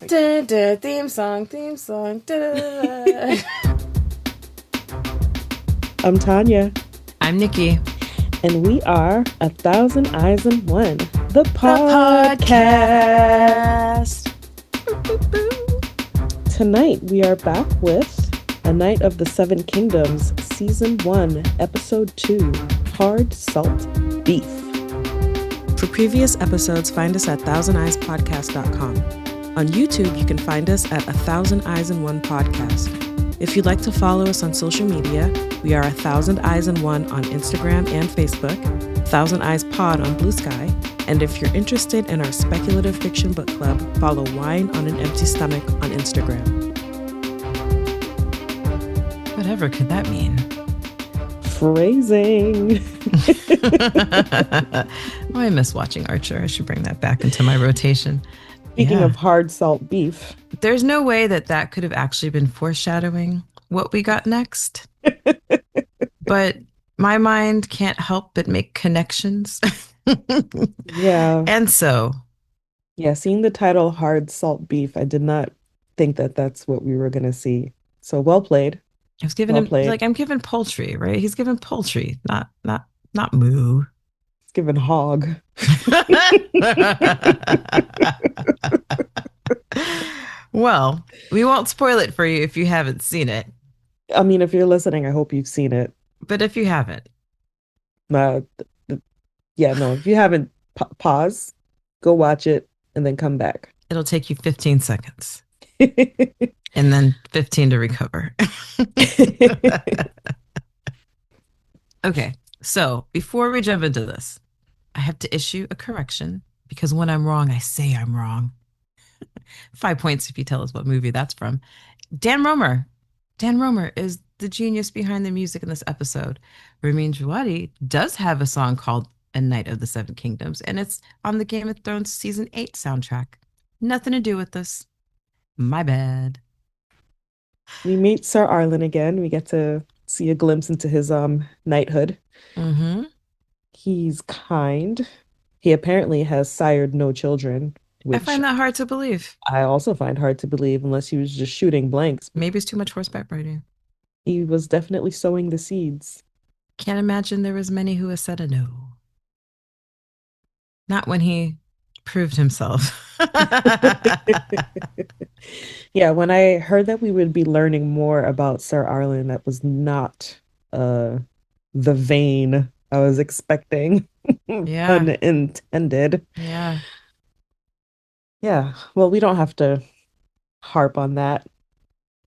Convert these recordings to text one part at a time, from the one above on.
Da, da, theme song, theme song. Da, da, da. I'm Tanya. I'm Nikki. And we are 1,000eyesandone, the podcast. Tonight we are back with A Night of the Seven Kingdoms, Season 1, Episode 2, Hard Salt Beef. For previous episodes, find us at thousandeyespod.bsky.social. On YouTube, you can find us at 1,000eyesandone podcast. If you'd like to follow us on social media, we are 1,000eyesandone on Instagram and Facebook, 1,000eyespod on Blue Sky, and if you're interested in our speculative fiction book club, follow Wine on an Empty Stomach on Instagram. Whatever could that mean? Phrasing. Oh, I miss watching Archer. I should bring that back into my rotation. Speaking of hard salt beef. There's no way that could have actually been foreshadowing what we got next. But my mind can't help but make connections. Yeah. And so. Yeah, seeing the title Hard Salt Beef, I did not think that that's what we were going to see. So well played. I was giving him, like, I'm giving poultry, right? He's giving poultry, not moo. He's giving hog. Well, we won't spoil it for you if you haven't seen it. I mean, if you're listening, I hope you've seen it. But if you haven't. If you haven't, pause, go watch it, and then come back. It'll take you 15 seconds. And then 15 to recover. Okay, so before we jump into this, I have to issue a correction because when I'm wrong, I say I'm wrong. 5 points if you tell us what movie that's from. Dan Romer is the genius behind the music in this episode. Ramin Djawadi does have a song called A Night of the Seven Kingdoms, and it's on the Game of Thrones Season 8 soundtrack. Nothing to do with this. My bad. We meet Sir Arlen again. We get to see a glimpse into his knighthood. Mm-hmm. He's kind. He apparently has sired no children. I find that hard to believe. I also find hard to believe unless he was just shooting blanks. Maybe it's too much horseback riding. He was definitely sowing the seeds. Can't imagine there was many who have said a no. Not when he proved himself. Yeah, when I heard that we would be learning more about Sir Arlen, that was not the vein I was expecting. Yeah. Unintended. Yeah. Yeah. Well, we don't have to harp on that,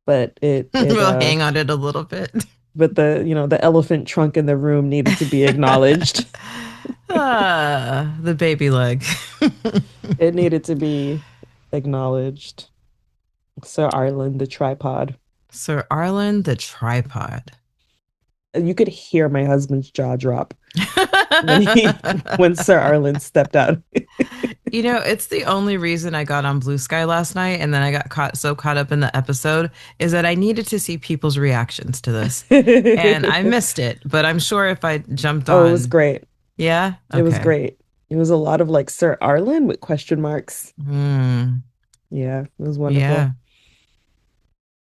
but it we'll hang on it a little bit. But the elephant trunk in the room needed to be acknowledged. The baby leg. It needed to be acknowledged. Sir Arlen, the tripod. Sir Arlen, the tripod. You could hear my husband's jaw drop when Sir Arlen stepped out. It's the only reason I got on Blue Sky last night, and then I got caught up in the episode, is that I needed to see people's reactions to this. And I missed it, but I'm sure if I jumped on... Oh, it was great. Yeah? Okay. It was great. It was a lot of like Sir Arlen with question marks. Mm. Yeah, it was wonderful. Yeah.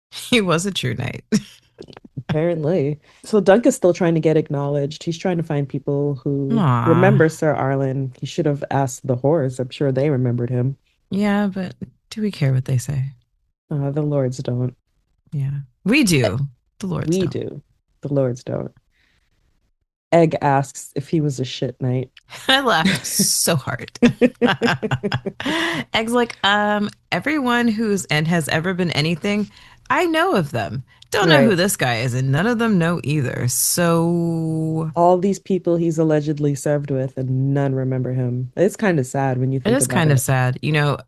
He was a true knight. Apparently. So Dunk is still trying to get acknowledged. He's trying to find people who remember Sir Arlen. He should have asked the whores. I'm sure they remembered him. Yeah, but do we care what they say? The lords don't. Yeah. We do. The lords don't. We do. The lords don't. Egg asks if he was a shit knight. I laughed so hard. Egg's like, everyone has ever been anything, I know of them. Don't know who this guy is, and none of them know either. So all these people he's allegedly served with, and none remember him. It's kind of sad when you think about it. It is kind of sad.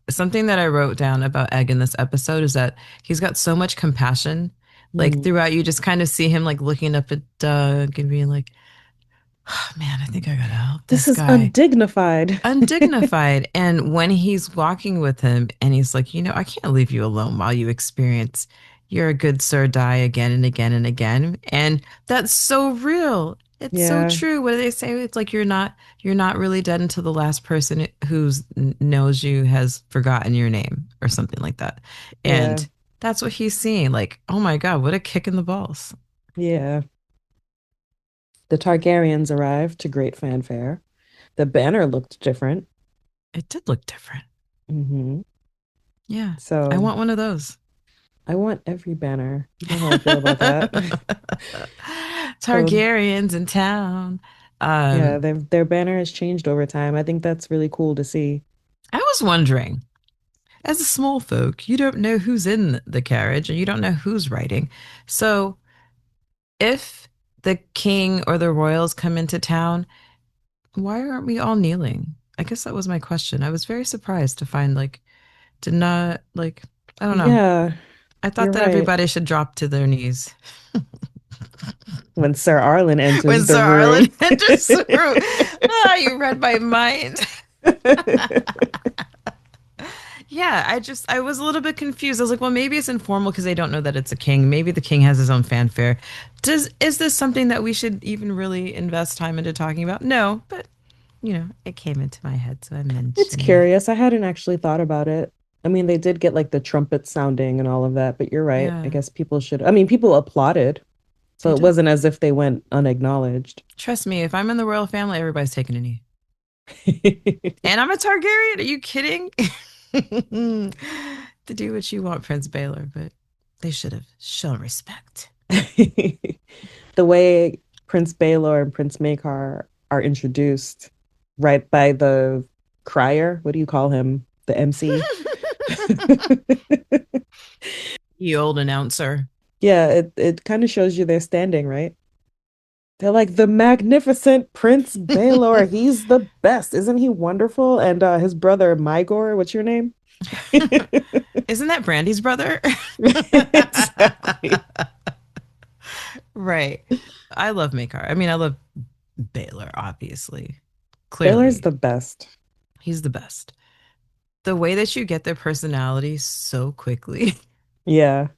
Something that I wrote down about Egg in this episode is that he's got so much compassion. Like throughout, you just kind of see him like looking up at Doug and being like, oh, man, I think I gotta help this guy. This is undignified. Undignified. And when he's walking with him and he's like, I can't leave you alone while you experience You're a Good Sir die again and again and again. And that's so real. It's so Yeah, true. What do they say? It's like you're not really dead until the last person who knows you has forgotten your name or something like that. yeah, And that's what he's seeing. Like, oh my God, what a kick in the balls. yeah. The Targaryens arrived to great fanfare. The banner looked different. It did look different. Hmm. Yeah. I So want one of those. I want every banner. You know how I feel about that. So Targaryens in town. yeah, Um, their banner has changed over time. I think that's really cool to see. I was wondering, as a small folk, you don't know who's in the carriage and you don't know who's riding. So if the king or the royals come into town, why aren't we all kneeling? I guess that was my question. I was very surprised to find did not I don't know. Yeah, I you're thought that right. everybody should drop to their knees When Sir Arlen enters when the Sir room. Arlen enters the room. Ah, you read my mind. Yeah, I was a little bit confused. I was like, well, maybe it's informal because they don't know that it's a king. Maybe the king has his own fanfare. Is this something that we should even really invest time into talking about? No, but it came into my head, so I'm It's mentioning it. curious. I hadn't actually thought about it. I mean, they did get like the trumpet sounding and all of that, but you're right. I Yeah, guess people should. I mean, people applauded, so they it did. wasn't as if they went unacknowledged. Trust me, if I'm in the royal family, everybody's taking a knee. And I'm a Targaryen. Are you kidding? To do what you want, Prince Baylor, but they should have shown respect. The way Prince Baelor and Prince Maekar are introduced, right by the crier. What do you call him? The MC. You old announcer. Yeah, it kind of shows you their standing, right? They're like the magnificent Prince Baelor. He's the best. Isn't he wonderful? And his brother Mygor, what's your name? Isn't that Brandy's brother? Exactly. Right. I love Makar. I mean, I love Baylor, obviously. Baylor's Clearly, the best. he's the best. The way that you get their personality so quickly. Yeah.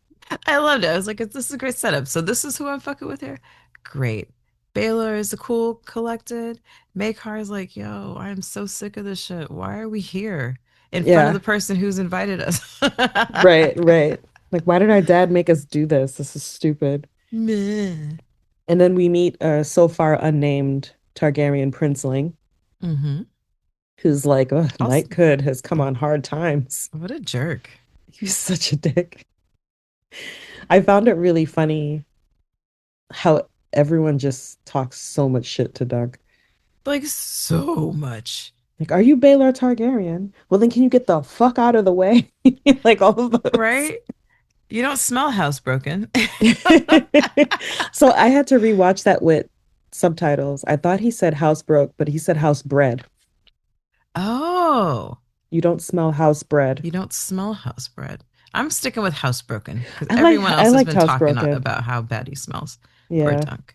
I loved it. I was like, this is a great setup. So this is who I'm fucking with here. Great. Baylor is the cool, collected. Makar is like, yo, I'm so sick of this shit. Why are we here? In front of Yeah. the person who's invited us. Right, right. Like, why did our dad make us do this? This is stupid. Meh. And then we meet a so far unnamed Targaryen princeling Mm-hmm. who's like, oh, Also, Night Could has come on hard times. what a jerk. He's such a dick. I found it really funny how everyone just talks so much shit to Doug. Like so much. Like, are you Baelor Targaryen? Well, then can you get the fuck out of the way? Like all of those. Right? You don't smell housebroken. So I had to rewatch that with subtitles. I thought he said housebroke, but he said housebread. Oh, You don't smell house bread. you don't smell housebread. I'm sticking with housebroken because everyone I else has liked been talking housebroken. about how bad he smells. Poor Yeah. Dunk.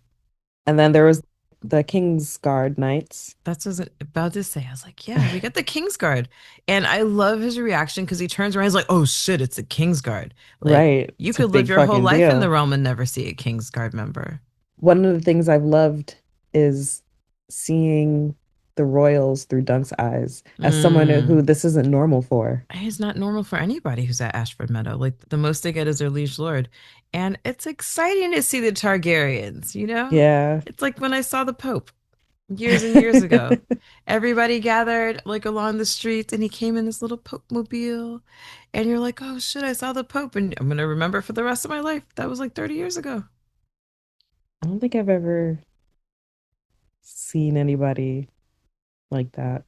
And then there was the Kingsguard knights. That's what I was about to say. I was like, yeah, we got the Kingsguard. And I love his reaction because he turns around. He's like, oh shit, it's a Kingsguard. Like, Right. you It's a could live big your whole fucking life in the deal. realm and never see a Kingsguard member. One of the things I've loved is seeing the royals through Dunk's eyes as someone who Mm. this isn't normal for. It's not normal for anybody who's at Ashford Meadow. Like, the most they get is their liege lord. And it's exciting to see the Targaryens, you know? Yeah. It's like when I saw the Pope years and years ago. Everybody gathered like along the streets and he came in this little Pope mobile. And you're like, oh shit, I saw the Pope. And I'm going to remember for the rest of my life. That was like 30 years ago. I don't think I've ever seen anybody like that.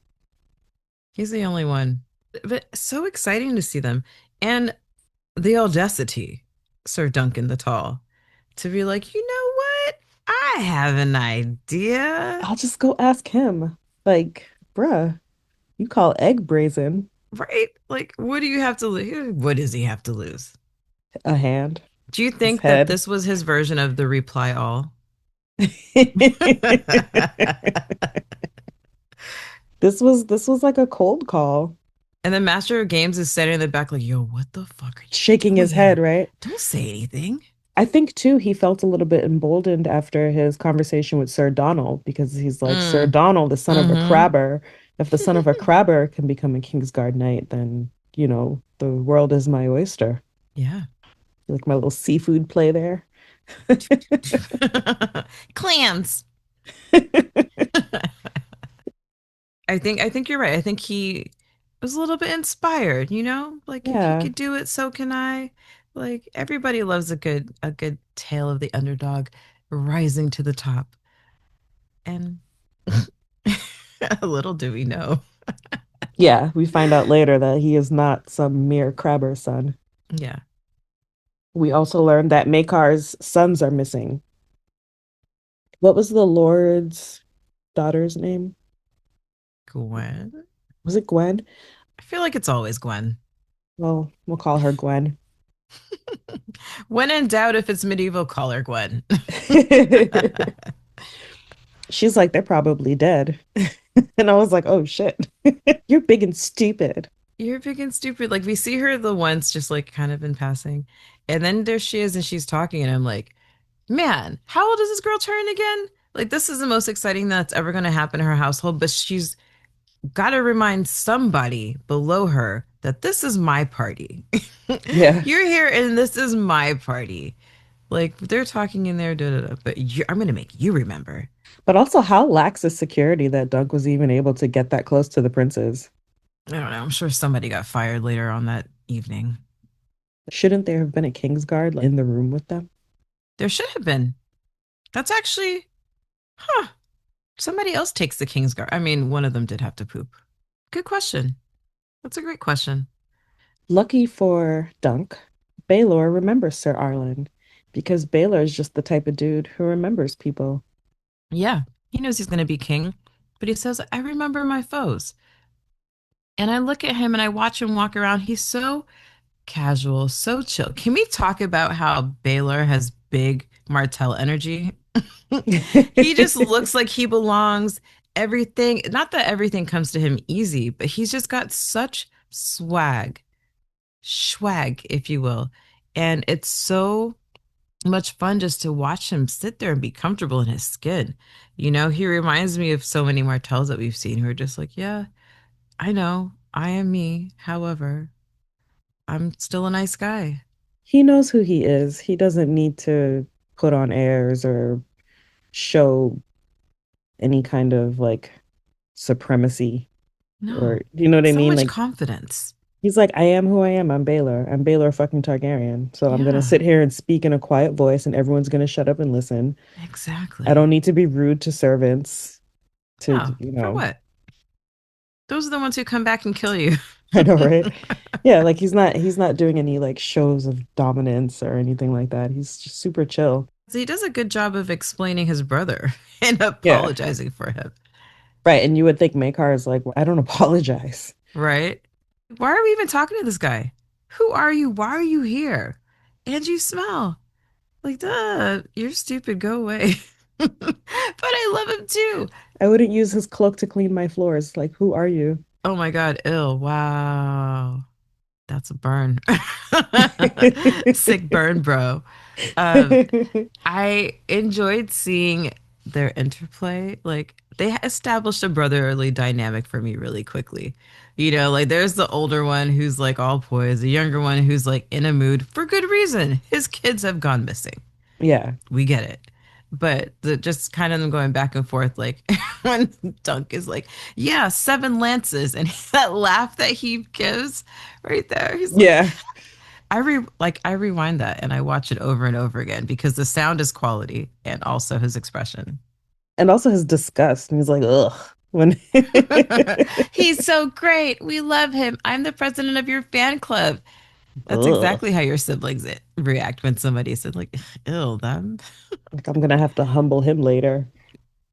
He's the only one. But so exciting to see them. And the audacity, Sir Duncan the Tall, to be like, you know what? I have an idea. I'll just go ask him. Like, bruh, you call egg brazen Right? Like, what do you have to lose? What does he have to lose? a hand, Do you his think that head. this was his version of the reply all? This was like a cold call, And then Master of Games is sitting in the back like, yo, what the fuck are you shaking doing his head, here? right? Don't say anything. I think too he felt a little bit emboldened after his conversation with Sir Donald because he's like, Sir Mm. Donald, the son of a Mm-hmm. crabber. If the son of a crabber can become a Kingsguard knight, then the world is my oyster. Yeah. Like my little seafood play there. Clams. I think you're right. I think he was a little bit inspired, you know? Like if he Yeah. could do it, so can I. Like everybody loves a good tale of the underdog rising to the top. And little do we know. Yeah, we find out later that he is not some mere crabber son. Yeah. We also learned that Makar's sons are missing. What was the Lord's daughter's name? Gwen. Was it Gwen? I feel like it's always Gwen. Well, we'll call her Gwen. When in doubt, if it's medieval, call her Gwen. She's like, they're probably dead. And I was like, oh shit, you're big and stupid. You're big and stupid. Like we see her the once, just like kind of in passing, and then there she is, and she's talking, and I'm like, man, how old is this girl turn again? Like this is the most exciting that's ever going to happen in her household, but she's got to remind somebody below her that this is my party. Yeah. You're here, and this is my party. Like they're talking in there, da, da, da, but I'm going to make you remember. But also, how lax is security that Dunk was even able to get that close to the princes? I don't know. I'm sure somebody got fired later on that evening. Shouldn't there have been a Kingsguard in the room with them? There should have been. That's actually, huh? Somebody else takes the King's Guard. I mean, one of them did have to poop. Good question. That's a great question. Lucky for Dunk, Baylor remembers Sir Arlen because Baylor is just the type of dude who remembers people. Yeah, he knows he's going to be king, but he says, I remember my foes. And I look at him and I watch him walk around. He's so casual, so chill. Can we talk about how Baylor has big Martell energy? He just looks like he belongs. Everything, not that everything comes to him easy, but he's just got such swag, if you will. And it's so much fun just to watch him sit there and be comfortable in his skin. You know, he reminds me of so many Martells that we've seen who are just like, yeah, I know, I am me. However, I'm still a nice guy. He knows who he is. He doesn't need to put on airs or show any kind of like supremacy or No, you know what I so mean? much Like confidence. he's like, I am who I am. I'm Baylor. I'm Baylor fucking Targaryen. So I'm gonna Yeah, sit here and speak in a quiet voice and everyone's gonna shut up and listen. I don't exactly. need to be rude to servants to, No, for what? Those are the ones who come back and kill you. I know, right? Yeah, like he's not doing any like shows of dominance or anything like that. He's just super chill. So he does a good job of explaining his brother and Yeah. apologizing for him, Right. And you would think Makar is like, I don't apologize. right? Why are we even talking to this guy? Who are you? Why are you here? And you smell like, duh, you're stupid. Go away. But I love him too. I wouldn't use his cloak to clean my floors. Like, who are you? Oh my God, ill. Wow. That's a burn. Sick burn, bro. Um, I enjoyed seeing their interplay. Like they established a brotherly dynamic for me really quickly. You know, like there's the older one who's like all poised, the younger one who's like in a mood for good reason. His kids have gone missing. Yeah. We get it. But just kind of them going back and forth, like when Dunk is like, yeah, 7 lances, and that laugh that he gives right there, he's like, Yeah. I rewind that and I watch it over and over again because the sound is quality and also his expression. And also his disgust. And he's like, ugh. When He's so great. We love him. I'm the president of your fan club. That's ugh. exactly how your siblings react when somebody said like, "Ill them." Like I'm gonna have to humble him later.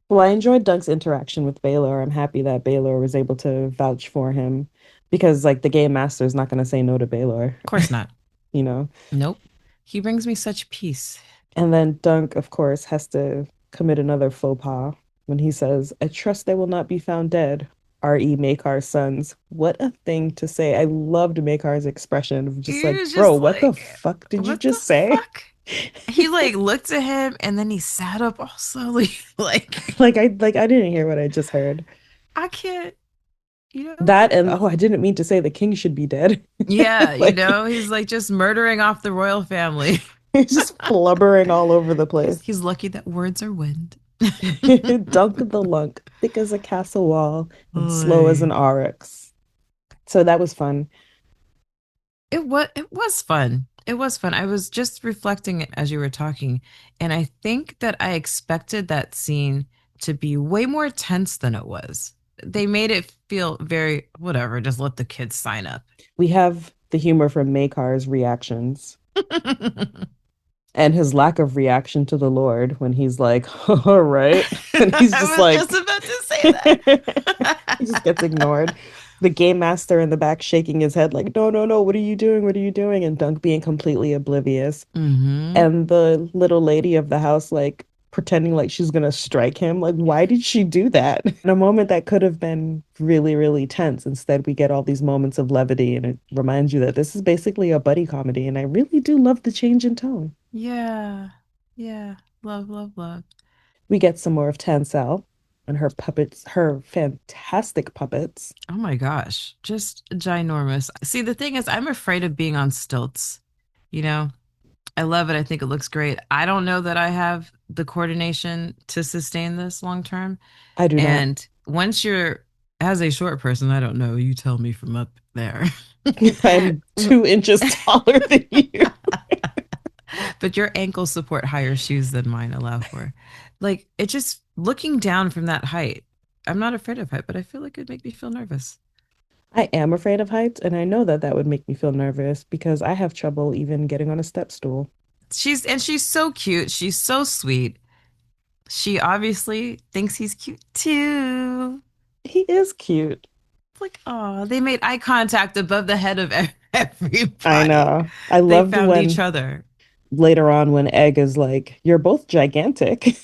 Well, I enjoyed Doug's interaction with Baylor. I'm happy that Baylor was able to vouch for him because like the game master is not gonna say no to Baylor, Of course not. you know? Nope. He brings me such peace. And then Dunk, of course, has to commit another faux pas when he says, I trust they will not be found dead. R.E. Makar's sons. What a thing to say. I loved Makar's expression of just He like, was bro, just what the like, fuck did you "What the just say? fuck?" He like looked at him and then he sat up all slowly. Like, I didn't hear what I just heard. I can't, you know? That and oh, I didn't mean to say the king should be dead. Yeah, Like he's like just murdering off the royal family. he's just blubbering all over the place. He's lucky that words are wind. Dunk the lunk, thick as a castle wall and slow as an Oy. oryx. So that was fun. It was fun. It was fun. I was just reflecting as you were talking, and I think that I expected that scene to be way more tense than it was. They made it feel very whatever, just let the kids sign up. We have the humor from Makar's reactions and his lack of reaction to the Lord when he's like, all right. And he's I just was like, just about to say that. he just gets ignored. The game master in the back shaking his head, like, no, no, no, what are you doing? What are you doing? And Dunk being completely oblivious. Hmm. And the little lady of the house, like, pretending like she's gonna strike him. Like, why did she do that? In a moment that could have been really, really tense. Instead, we get all these moments of levity, and it reminds you that this is basically a buddy comedy. And I really do love the change in tone. Yeah. Yeah. Love, love, love. We get some more of Tansel and her puppets, her fantastic puppets. Oh my gosh. Just ginormous. See, the thing is, I'm afraid of being on stilts. You know, I love it. I think it looks great. I don't know that I have the coordination to sustain this long term. I do not. And once you're, as a short person, I don't know, you tell me from up there. I'm 2 inches taller than you. But your ankles support higher shoes than mine allow for. Like, it just looking down from that height. I'm not afraid of height, but I feel like it'd make me feel nervous. I am afraid of heights, and I know that that would make me feel nervous because I have trouble even getting on a step stool. She's so cute. She's so sweet. She obviously thinks he's cute too. He is cute. It's like, oh, they made eye contact above the head of I everybody. know. I They loved found each when other. later on when Egg is like, "You're both gigantic."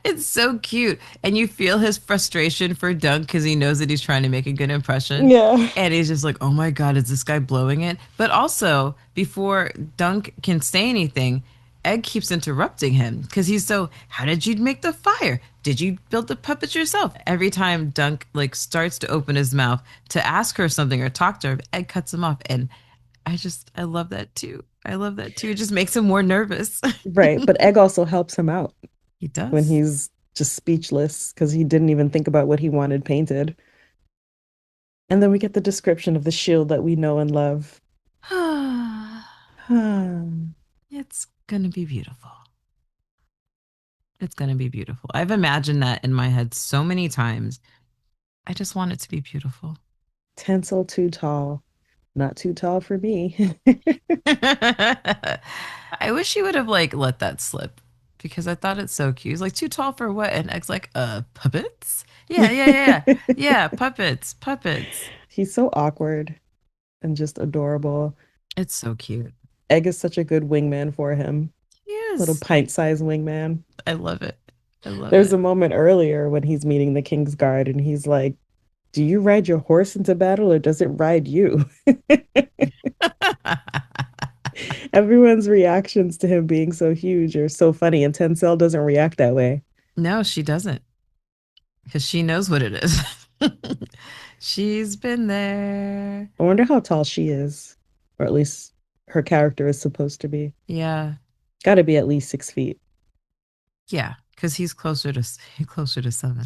It's so cute. And you feel his frustration for Dunk because he knows that he's trying to make a good impression. Yeah. And he's just like, oh my God, is this guy blowing it? But also, before Dunk can say anything, Egg keeps interrupting him because he's so, how did you make the fire? Did you build the puppets yourself? Every time Dunk like starts to open his mouth to ask her something or talk to her, Egg cuts him off. And I love that too. I love that too. It just makes him more nervous. Right. But Egg also helps him out He when does. he's just speechless because he didn't even think about what he wanted painted. And then we get the description of the shield that we know and love. Hmm. It's gonna be beautiful. It's gonna be beautiful. I've imagined that in my head so many times. I just want it to be beautiful. Tinsel too tall. Not too tall for me. I wish he would have like let that slip because I thought it's so cute. He's like too tall for what? And X like, puppets? Yeah, yeah, yeah, yeah. Yeah, puppets, puppets. He's so awkward and just adorable. It's so cute. Egg is such a good wingman for him. He Little is. pint-sized wingman. I love it. I love There's a it. moment earlier when he's meeting the King's Guard and he's like, "Do you ride your horse into battle or does it ride you?" Everyone's reactions to him being so huge are so funny, and Tencel doesn't react that way. No, she doesn't because she knows what it is. She's been there. I wonder how tall she is, or at least her character is supposed to be. Yeah. Got to be at least 6 feet. Yeah, because he's closer to 7.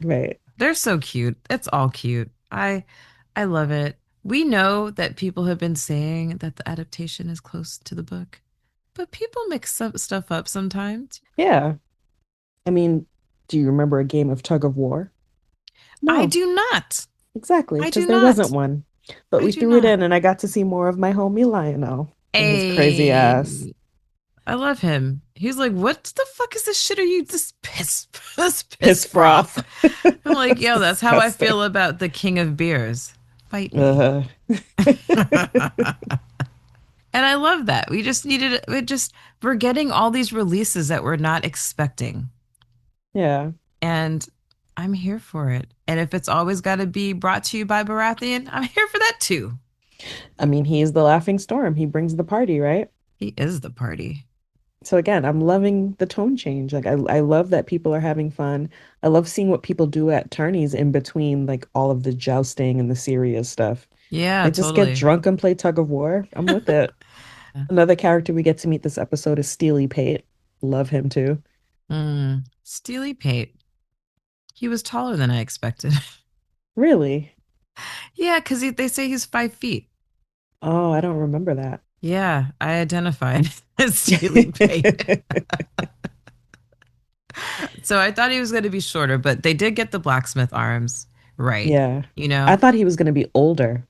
Right. They're so cute. It's all cute. I love it. We know that people have been saying that the adaptation is close to the book, but people mix some stuff up sometimes. Yeah. I mean, do you remember a game of tug of war? I No, do not. exactly, I do because there wasn't not. one. But I we do threw it not. in, and I got to see more of my homie Lionel and his crazy ass. Hey, I love him. He's like, what the fuck is this shit? Are you just piss Piss froth? froth. I'm like, That's yo, that's how I disgusting. feel about the king of beers. Fight me. Uh, And I love that. We just needed it. We're getting all these releases that we're not expecting. yeah. And I'm here for it. And if it's always got to be brought to you by Baratheon, I'm here for that too. I mean, he's the laughing storm. He brings the party, right? He is the party. So again, I'm loving the tone change. Like I love that people are having fun. I love seeing what people do at tourneys in between like all of the jousting and the serious stuff. Yeah, They just get totally. drunk and play tug of war. I'm with it. Another character we get to meet this episode is Steely Pate. Love him too. Steely Pate. He was taller than I expected. Really? Yeah, because they say he's 5 feet. Oh, I don't remember that. Yeah, I identified as Steely Pate. So I thought he was going to be shorter, but they did get the blacksmith arms right. Yeah. You know? I thought he was going to be older.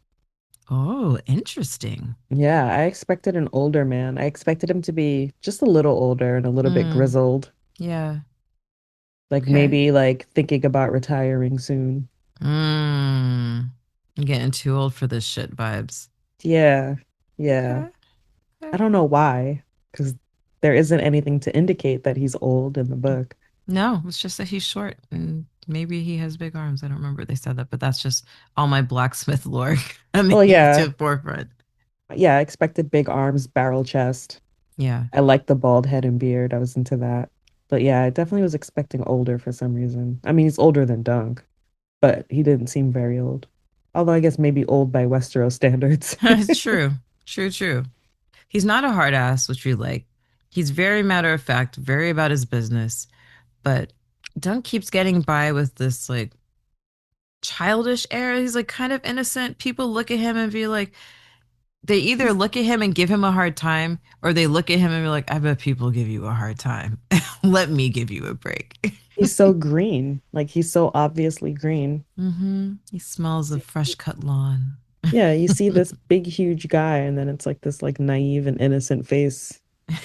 Oh, interesting. Yeah, I expected an older man. I expected him to be just a little older and a little bit Mm, grizzled, yeah. like Okay. maybe like thinking about retiring soon. Mm, I'm getting too old for this shit vibes. Yeah. Yeah. Okay. I Okay. don't know why, because there isn't anything to indicate that he's old in the book. No, it's just that he's short and maybe he has big arms. I don't remember they said that, but that's just all my blacksmith lore Well, coming to yeah. the forefront. Yeah, I expected big arms, barrel chest. Yeah. I like the bald head and beard. I was into that. But yeah, I definitely was expecting older for some reason. I mean, he's older than Dunk, but he didn't seem very old. Although I guess maybe old by Westeros standards. It's true. True, true. He's not a hard ass, which we like. He's very matter of fact, very about his business, but Dunk keeps getting by with this like childish air. He's like kind of innocent. People look at him and be like, they either He's look at him and give him a hard time, or they look at him and be like, I bet people give you a hard time. Let me give you a break. he's so green. Like he's so obviously green. He smells of fresh cut lawn. Yeah, you see this big, huge guy, and then it's like this like naive and innocent face.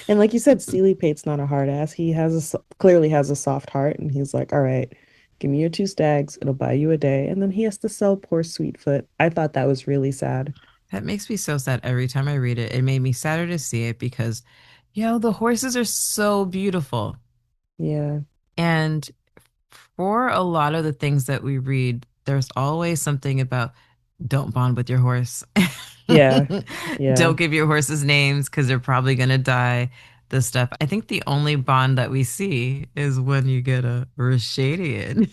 And like you said, Steely Pate's not a hard ass. He has clearly has a soft heart, and he's like, all right, give me your two stags, it'll buy you a day. And then he has to sell poor Sweetfoot. I thought that was really sad. That makes me so sad every time I read it. It made me sadder to see it because, the horses are so beautiful. Yeah, And for a lot of the things that we read, there's always something about don't bond with your horse. yeah, yeah. Don't give your horses names because they're probably going to die. This stuff. I think the only bond that we see is when you get a Rashadian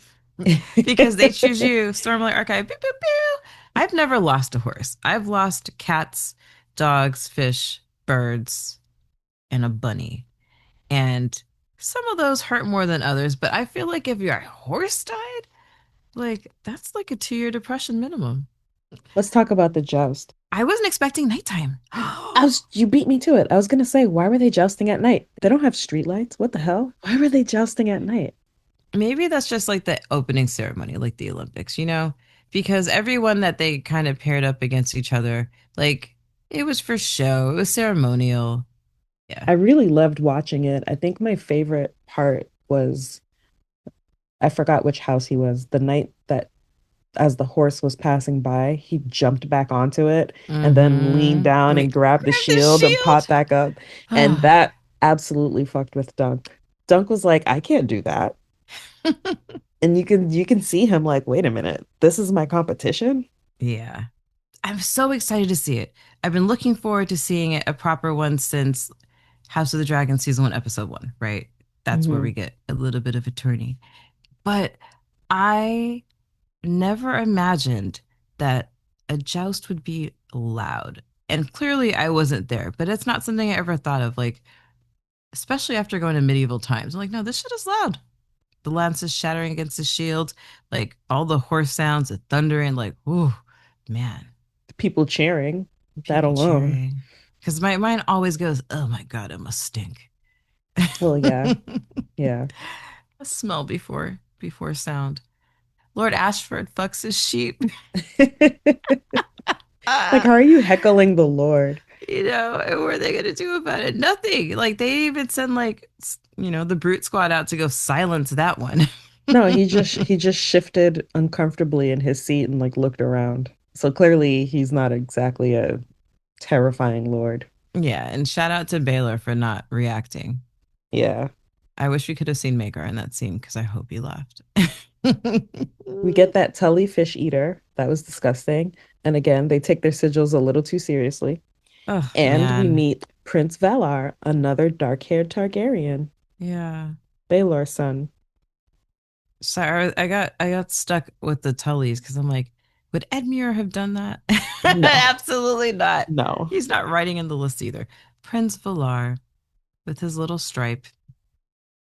because they choose you, Stormlight Archive. Pew, pew, pew. I've never lost a horse. I've lost cats, dogs, fish, birds, and a bunny. And some of those hurt more than others, but I feel like if your horse died, like that's like a 2 year depression minimum. Let's talk about the joust. I wasn't expecting nighttime. You beat me to it. I was gonna say, why were they jousting at night? They don't have streetlights. What the hell? Why were they jousting at night? Maybe that's just like the opening ceremony, like the Olympics, because everyone that they kind of paired up against each other, like it was for show, it was ceremonial. Yeah. I really loved watching it. I think my favorite part was I forgot which house he was. The night that as the horse was passing by, he jumped back onto it and then leaned down and Wait, grabbed the grab the shield and shield. popped back up. And that absolutely fucked with Dunk. Dunk was like, I can't do that. And you can see him like, wait a minute, this is my competition? Yeah. I'm so excited to see it. I've been looking forward to seeing it, a proper one, since House of the Dragon season 1, episode 1, right? That's where we Hmm. get a little bit of attorney. But I never imagined that a joust would be loud. And clearly I wasn't there, but it's not something I ever thought of, like, especially after going to medieval times. I'm like, no, this shit is loud. The lances shattering against the shield, like all the horse sounds, the thundering, like, ooh, man, People cheering, that people alone. cheering. Because my mind always goes, oh my God, it must stink. Well, yeah, yeah. A smell before sound. Lord Ashford fucks his sheep. Like, Ah, how are you heckling the Lord? and what are they gonna do about it? Nothing. Like they even send like the brute squad out to go silence that one. No, he just shifted uncomfortably in his seat and like looked around. So clearly he's not exactly a terrifying lord. Yeah, and shout out to Baylor for not reacting. Yeah. I wish we could have seen Maker in that scene because I hope he laughed. We get that Tully fish eater. That was disgusting. And again, they take their sigils a little too seriously. Oh And we man. meet Prince Valar, another dark-haired Targaryen, Yeah. Baelor's son. Sorry, I got stuck with the Tullys because I'm like, would Edmure have done that? No, Absolutely not. no. He's not writing in the list either. Prince Valar with his little stripe.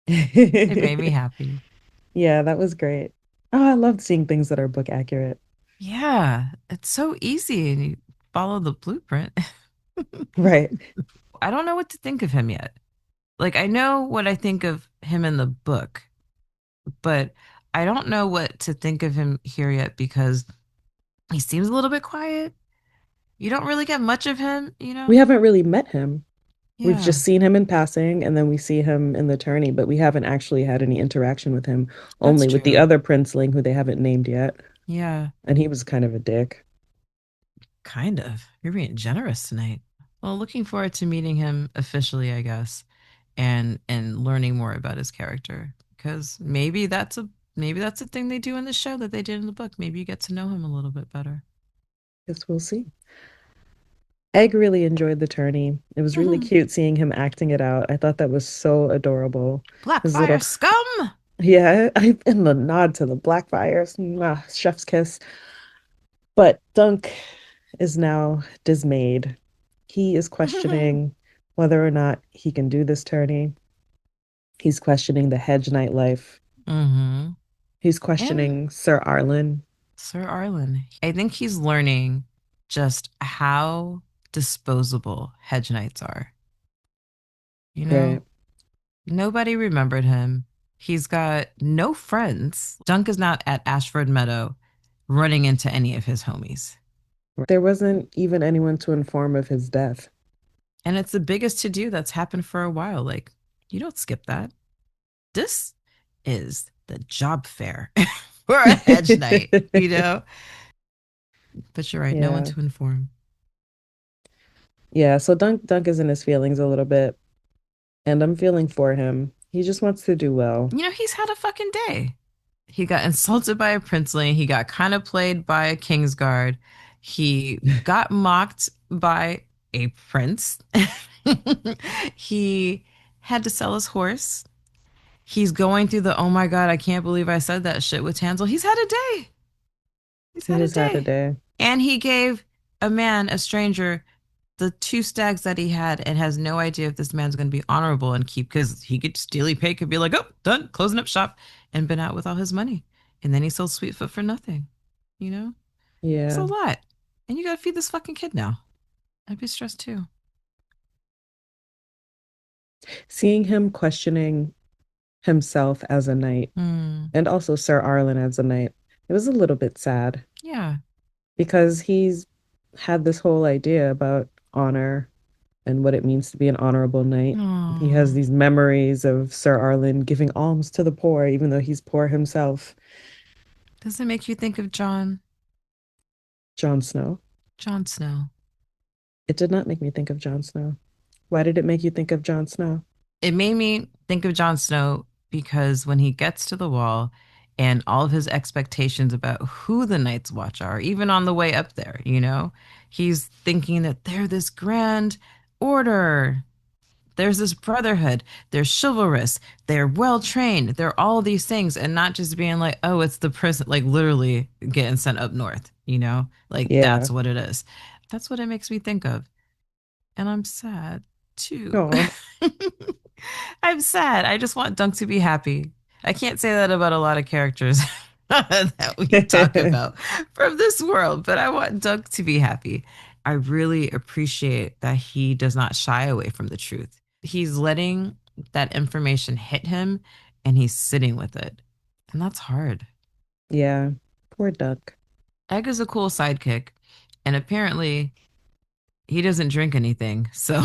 It made me happy. Yeah, that was great. Oh, I loved seeing things that are book accurate. Yeah, it's so easy and you follow the blueprint. Right. I don't know what to think of him yet. Like I know what I think of him in the book, but I don't know what to think of him here yet because he seems a little bit quiet. You don't really get much of him, you We know? haven't really met him. We've Yeah, just seen him in passing, and then we see him in the tourney, but we haven't actually had any interaction with him, that's only with the true. other princeling who they haven't named yet. Yeah, And he was kind of a dick. kind of. You're being generous tonight. Well, looking forward to meeting him officially, I guess, and learning more about his character because maybe that's a thing they do in the show that they did in the book. Maybe you get to know him a little bit better. Guess we'll see. Egg really enjoyed the tourney. It was really cute seeing him acting it out. I thought that was so adorable. His Blackfire little, scum. yeah, and the nod to the Blackfires, chef's kiss. But Dunk is now dismayed. He is questioning whether or not he can do this tourney. He's questioning the hedge nightlife. Mm-hmm. He's And questioning Sir Arlen. Sir Arlen, I think he's learning just how disposable hedge knights are. You Right. know, nobody remembered him. He's got no friends. Dunk is not at Ashford Meadow running into any of his homies. There wasn't even anyone to inform of his death. And it's the biggest to do that's happened for a while. Like, you don't skip that. This is the job fair for a hedge knight, you know? But you're right, no one Yeah. to inform. Yeah, so Dunk is in his feelings a little bit, and I'm feeling for him. He just wants to do well. You know, he's had a fucking day. He got insulted by a princeling. He got kind of played by a Kingsguard. He got mocked by a prince. He had to sell his horse. He's going through the oh my god, I can't believe I said that shit with Tansel. He's had a day. He's He had a has had a day. day. And he gave a man, a stranger, the two stags that he had and has no idea if this man's going to be honorable and keep because he could steely pay could be like, oh, done, closing up shop and been out with all his money. And then he sold Sweetfoot for nothing. You know? It's a Yeah. lot. And you got to feed this fucking kid now. I'd be stressed too. Seeing him questioning himself as a knight Hmm. and also Sir Arlen as a knight, it was a little bit sad Yeah. because he's had this whole idea about honor and what it means to be an honorable knight. He has Oh, these memories of Sir Arlen giving alms to the poor, even though he's poor himself. does it make you think of John? Jon Snow. Jon Snow. It did not make me think of Jon Snow. Why did it make you think of Jon Snow? It made me think of Jon Snow because when he gets to the wall and all of his expectations about who the Night's Watch are, even on the way up there, you know, he's thinking that they're this grand order. There's this brotherhood. They're chivalrous. They're well trained. They're all these things, and not just being like, oh, it's the prison, like literally getting sent up north, you know, like Yeah. that's what it is. That's what it makes me think of. And I'm sad too. Oh. I'm sad. I just want Dunk to be happy. I can't say that about a lot of characters that we talk about from this world, but I want Dunk to be happy. I really appreciate that he does not shy away from the truth. He's letting that information hit him and he's sitting with it. And that's hard. Yeah. Poor Duck. Egg is a cool sidekick. And apparently he doesn't drink anything. So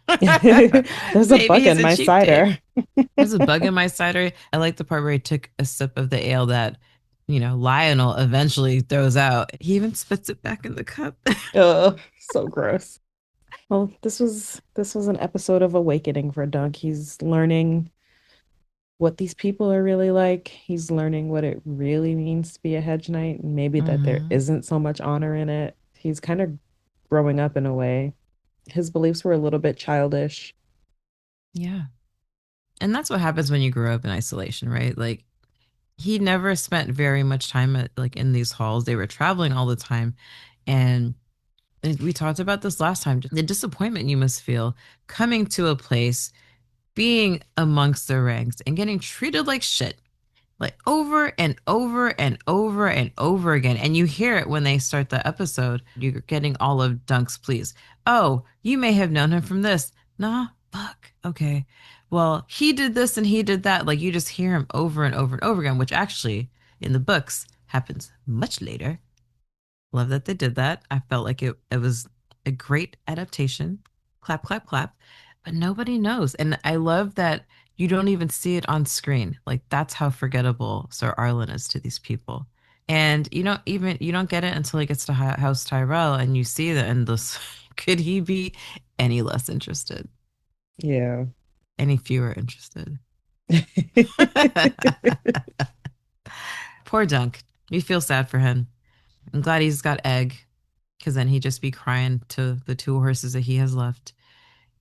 There's a maybe bug he's in a my cheap date. cider. There's a bug in my cider. I like the part where he took a sip of the ale that, you know, Lionel eventually throws out. He even spits it back in the cup. Oh, so gross. Well, this was an episode of awakening for Doug. He's learning what these people are really like. He's learning what it really means to be a hedge knight, and maybe that there Hmm. isn't so much honor in it. He's kind of growing up in a way. His beliefs were a little bit childish. Yeah. And that's what happens when you grow up in isolation, right? Like he never spent very much time at like in these halls. They were traveling all the time. And we talked about this last time, the disappointment you must feel coming to a place, being amongst the ranks and getting treated like shit, like over and over and over and over again. And you hear it when they start the episode. You're getting all of Dunk's pleas. Oh, you may have known him from this. Nah, fuck. Okay. Well, he did this and he did that. Like you just hear him over and over and over again, which actually in the books happens much later. Love that they did that. I felt like it was a great adaptation. Clap, clap, clap. But nobody knows. And I love that you don't even see it on screen. Like that's how forgettable Sir Arlen is to these people. And you don't get it until he gets to House Tyrell and you see that and this could he be any less interested? Yeah. Any fewer interested? Poor Dunk. You feel sad for him. I'm glad he's got Egg because then he'd just be crying to the two horses that he has left.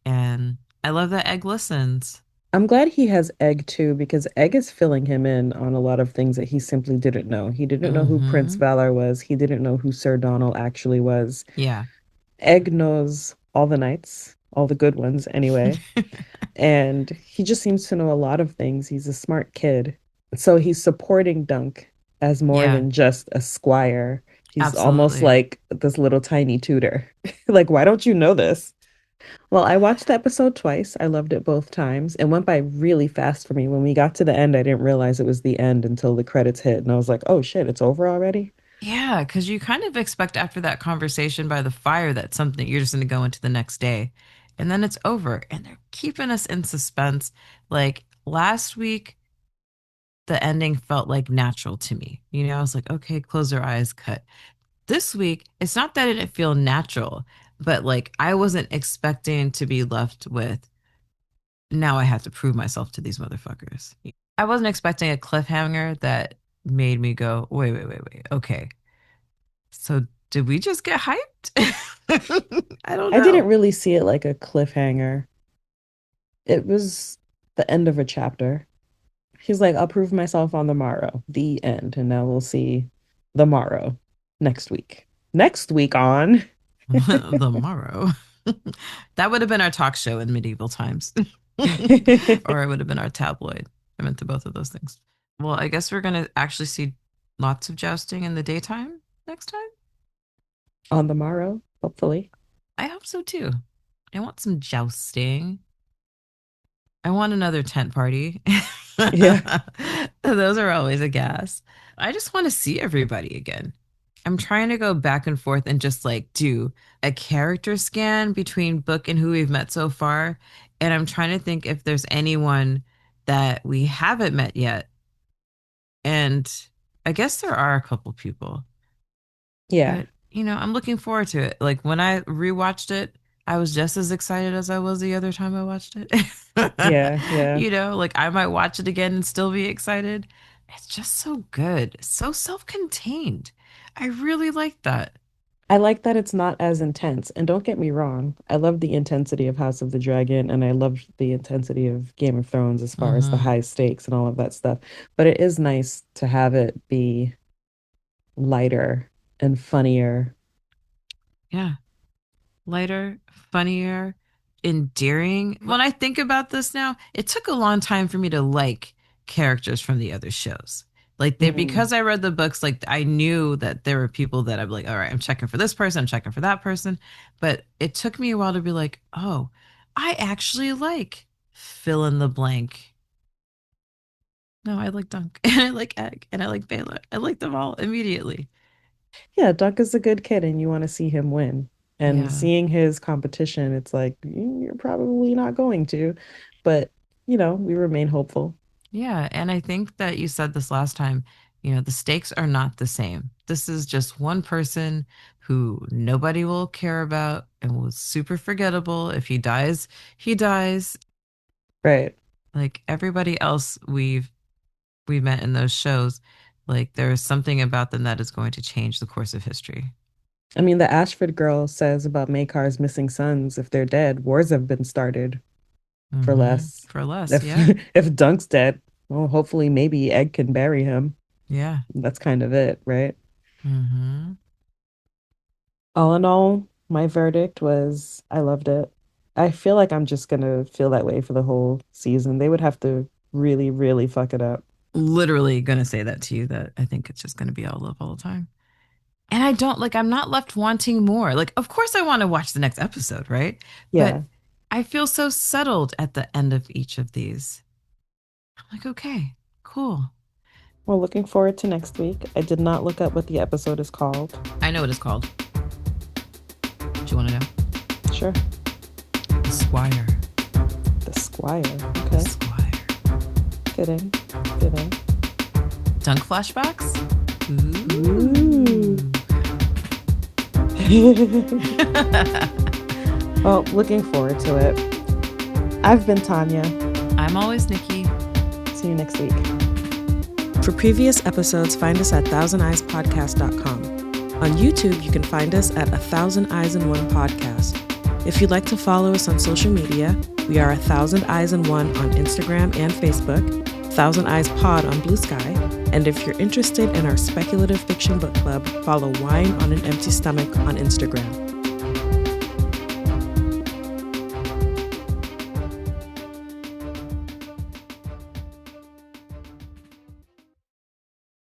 And I love that Egg listens. I'm glad he has Egg too, because Egg is filling him in on a lot of things that he simply didn't know. He didn't know who Prince Mm-hmm. Valar was. He didn't know who Sir Donald actually was. Yeah. Egg knows all the knights, all the good ones anyway. And he just seems to know a lot of things. He's a smart kid. So he's supporting Dunk as more Yeah, than just a squire. He's almost absolutely. like this little tiny tutor. Like, why don't you know this? Well, I watched the episode twice. I loved it both times. It went by really fast for me. When we got to the end, I didn't realize it was the end until the credits hit. And I was like, oh shit, it's over already? Yeah, because you kind of expect after that conversation by the fire that something you're just going to go into the next day. And then it's over. And they're keeping us in suspense. Like last week, the ending felt like natural to me. I was like, okay, close their eyes, cut. This week, it's not that it didn't feel natural, but like I wasn't expecting to be left with now I have to prove myself to these motherfuckers. I wasn't expecting a cliffhanger that made me go, wait, wait, wait, wait. Okay. So did we just get hyped? I don't I didn't know. really see it like a cliffhanger. It was the end of a chapter. He's like, I'll prove myself on the morrow, the end. And now we'll see the morrow next week. Next week on. The morrow. That would have been our talk show in medieval times, or it would have been our tabloid. I meant to both of those things. Well, I guess we're going to actually see lots of jousting in the daytime next time. On the morrow, hopefully. I hope so too. I want some jousting. I want another tent party. Yeah. Those are always a gas. I just want to see everybody again. I'm trying to go back and forth and just like do a character scan between book and who we've met so far. And I'm trying to think if there's anyone that we haven't met yet. And I guess there are a couple people. Yeah. But, I'm looking forward to it. Like when I rewatched it, I was just as excited as I was the other time I watched it. Yeah. Yeah. Like I might watch it again and still be excited. It's just so good, so self-contained. I really like that. I like that it's not as intense. And don't get me wrong, I love the intensity of House of the Dragon and I love the intensity of Game of Thrones as far as the Hmm. high stakes and all of that stuff. But it is nice to have it be lighter and funnier. Yeah. Lighter, funnier, endearing. When I think about this now, it took a long time for me to like characters from the other shows. Like they Mm, because I read the books, like I knew that there were people that I'm like, all right, I'm checking for this person, I'm checking for that person. But it took me a while to be like, oh, I actually like fill in the blank. No, I like Dunk and I like Egg and I like Baylor. I like them all immediately. yeah, Duck is a good kid and you want to see him win. And Yeah. seeing his competition, it's like, you're probably not going to. But, we remain hopeful. Yeah, and I think that you said this last time, the stakes are not the same. This is just one person who nobody will care about and was super forgettable. If he dies, he dies. Right. Like everybody else we met in those shows, like there is something about them that is going to change the course of history. I mean, the Ashford girl says about Makar's missing sons. If they're dead, wars have been started for less. For less, If yeah. if Dunk's dead, well, hopefully maybe Egg can bury him. Yeah. That's kind of it, right? Mm-hmm. All in all, my verdict was I loved it. I feel like I'm just gonna feel that way for the whole season. They would have to really, really fuck it up. Literally gonna say that to you, that I think it's just gonna be all love all the time. And I'm not left wanting more. Like, of course I want to watch the next episode, right? Yeah. But I feel so settled at the end of each of these. I'm like, okay, cool. Well, looking forward to next week. I did not look up what the episode is called. I know what it's called. Do you want to know? Sure. The Squire. The Squire. The Okay. Squire. Fitting. Fitting. Dunk flashbacks? Ooh. Well, looking forward to it. I've been Tanya. I'm always Nikki. See you next week. For previous episodes, find us at thousandeyespod.bsky.social. On YouTube, you can find us at 1,000 Eyes in One Podcast. If you'd like to follow us on social media, we are 1,000 Eyes in One on Instagram and Facebook, 1,000 Eyes Pod on Blue Sky, and if you're interested in our speculative fiction book club, follow Wine on an Empty Stomach on Instagram.